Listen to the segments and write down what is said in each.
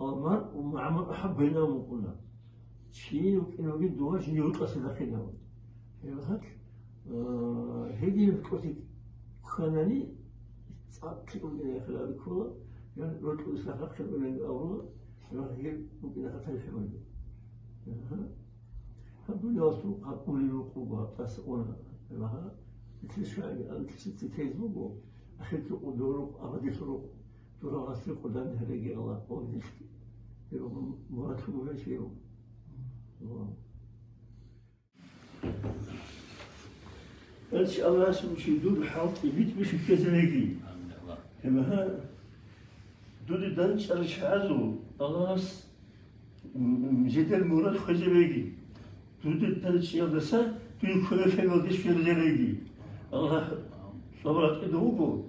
أمر ومعمر أحب هنا وقلنا شيء وكنا نجد دوها شيء يوقف داخلنا هذاك هذه الكتب خناني تعطيهم إلى خلال الكرة يعني لو تقول سلاح أكثر من الأول هي ممكن أخذها في عمله هذول يوصلوا قبول الوقوع تسألنا لها تشاء تتكلموا أخذ قدورك أبدي سرق ترى غسل قدام هذه الله قول يوم مراتب ولا شيء إن شاء الله سنمشي دور حاط يبيت باش كذلك كما ها دور دانش أرشعزو الله مزيد المراد خزلك دور دانش يدرسه تقول كل وديش في الجريدي الله صبرت إدوبو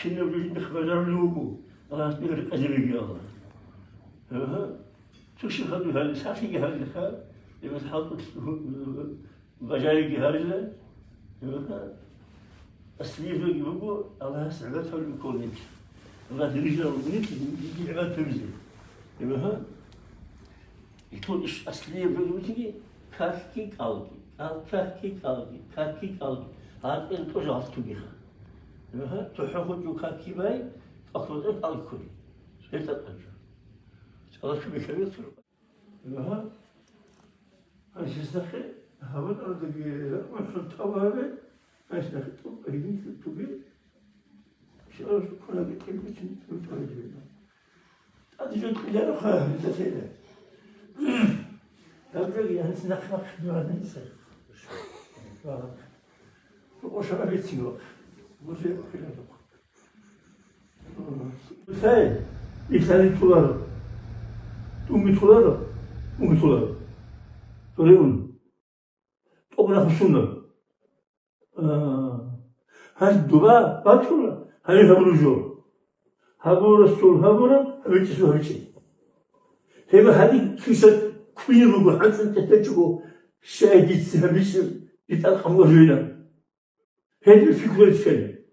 كنا بجد بخبار لوبو الله تبارك أجرك يا الله ها تشوف هذا هذا سافي هذا الخال لما تحط بجاري هذا أسليف يبغو الله سعادته المكونات الله رجال ونيت يجي عباد تمزي ها يكون أسليف يبغو كافكي قلبي كافكي قلبي هذا أنت جالس تبيها ها تحفظ كافكي باي أخذ الكل سيد الأجر الله شو بيخليه ها أنا شستخدم هذا الأرض اللي ما شفت هذا ما شفتهم هيدي تبي شو كنا بنتكلم عن تواجد هذا جد لا خاف تسيله هذا يعني سنخلق خدمة الإنسان وشرا بيتسيوا وزي خلاص ساي يسالي تولار تومي تولار توليون أقول خشونة هالدبا باتولا هاي هبرجور هبورستول هبورا هبيتشو هبيتشي هذا هذه كيسة كبيرة وحسن تتجهو شاهدت سهبيش يتأخم وجهنا هذه الفكرة الثانية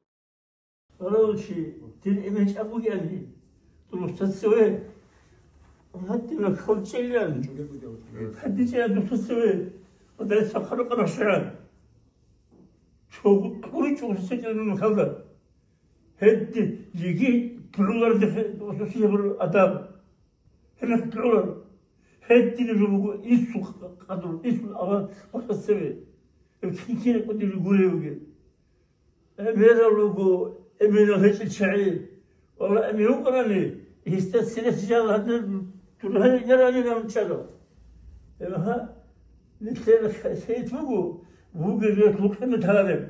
أول شيء دين إيمانش أبو يعني تمستسوي هدي لك خلص شيء هدي شيء تمستسوي وده سخرق الرشاد شو كوري شو سجل من هذا هدي يجي تلور ده وسوسي بالأدب هنا تلور هدي نجوم يسوع قدر يسوع أبا وسوسي الكثير قد يقولوا يقول أمير لوجو أمير هيك الشعير والله أمير قرني يستسلم سجال هذا تقول يراني نام تشلو ها نتلاقى سيد فوقه وقال لك متهرب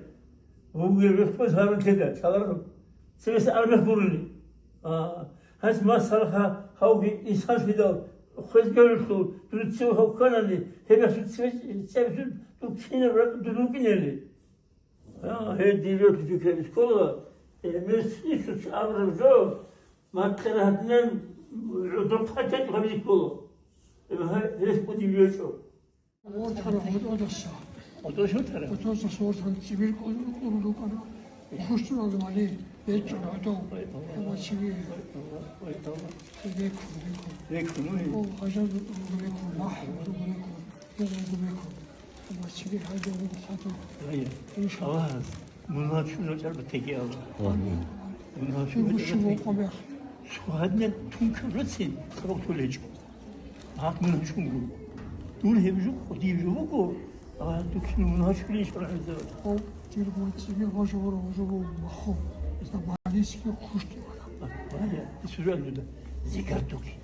وقال لك متهرب كذا شغله سيس أربع قرني هذا ما صارها هاو إنسان في دار خذ قالوا تلتسوا هاو كانني هذا تلتسوا تكين رب دلوقيني هذه اللي تجيك السكولة مسني شو أمر الجو ما كرهتنا عذر حتى تخلي السكولة هذا بدي يشوف 어떠셔 타라. 어떠서 소선 집일 거로 가나. 호스트라도 말이 배추라도 뭐 집이 되게 큰 거. 가자도 그렇고 마하도 그렇고 그래도 그렇고 뭐 집이 하도 사도. 예. 인샤알라. 문화춘을 잘 못하게 하고. 문화춘을 잘 못하게. 소한년 통크로진 그렇게 돌려주고. 막 문화춘 دون هيبجو ودي بجوكو تكشن مناشكلي شرح الزواج تيربو تيجي غجور وجبو مخو بعديش كي خشت هذا السؤال ده ذكرتوكي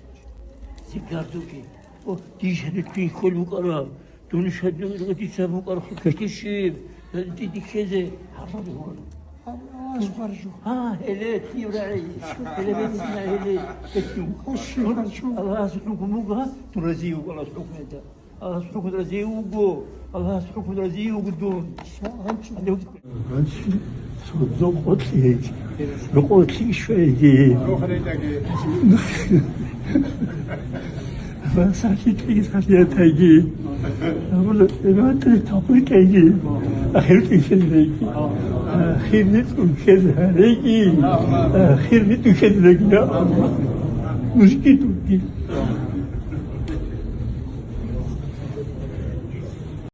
او تيجي في كل مقرا دون شد لغتي سابق ارخ كشيب دي كذا حفظوا أصغرجو إلي تيراعي إلي بيتنا إلي تكتو خشي خرجو الله سبحانه موقها ترزيه الله سبحانه انت الله سبحانه رزيه وقو الله سبحانه رزيه وقدون هادشي صدق قلت لي قلت لي شويه ما ساكت لي ساكت تاجي أقول لك ما أنت تقول تاجي أخير تيجي أخير نتوكل عليك أخير نتوكل لك يا الله مشكلته كده.